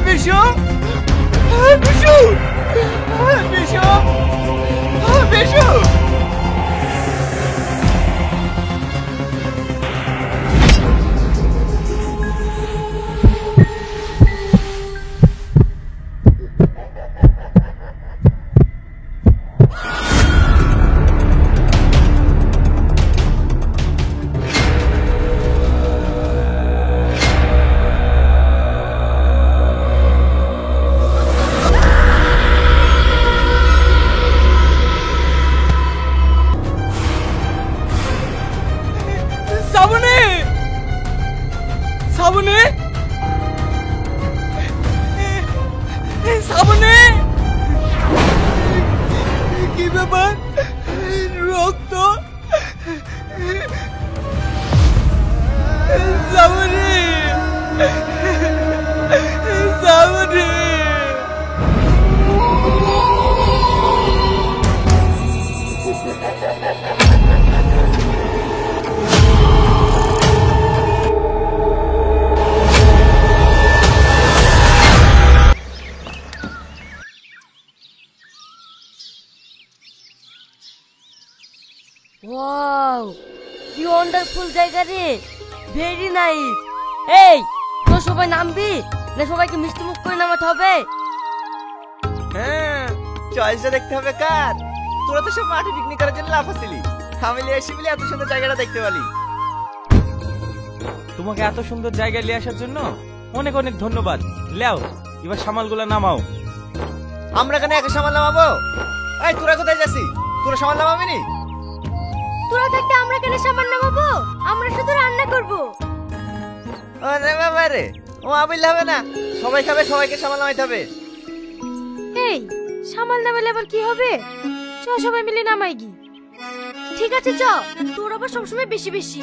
বিশু, বিশু, বিশু, বিশু। সাবনে, সাবনে, কি ব্যাপার? রক্ত, সাবনে, সাবনে। ওয়াও, কি ওয়ান্ডারফুল জায়গা রে, ভেরি নাইস। এই তো সবাই নামবি না সবাইকে মিষ্টি মুখ করে নামাতে হবে? হ্যাঁ, চয়েসটা দেখতে হবে কার। তোরা তো সব মাঠে পিকনিক করার জন্য লাফাচ্ছিলি, আমি লিয়ে আসি বলে এত সুন্দর জায়গাটা দেখতে পারি। তোমাকে এত সুন্দর জায়গায় নিয়ে আসার জন্য অনেক অনেক ধন্যবাদ। লেও এবার সামালগুলা নামাও। আমরা কেন একা সামাল নামাবো? এই তোরা কোথায় যাচ্ছি? তোরা সামাল নামাবি নি? তোরা থাকতে আমরা কেন সামান নামাবো? আমরা শুধু রান্না করব। আরে বাবা রে, ও আবিল হবে না, সবাই খাবে, সবাইকে সামাল নামাইতে হবে। এই সামাল নামালে আবার কি হবে? চ সবাই মিলে নামাই গি। ঠিক আছে চ, তোর আবার সবসময় বেশি বেশি।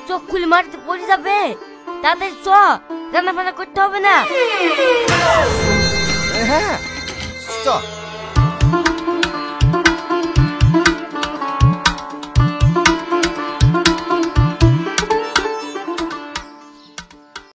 চোখ খুলে মাটিতে পড়ে যাবে, তাদের চ, রান্না বান্না করতে হবে না। হ্যাঁ চ।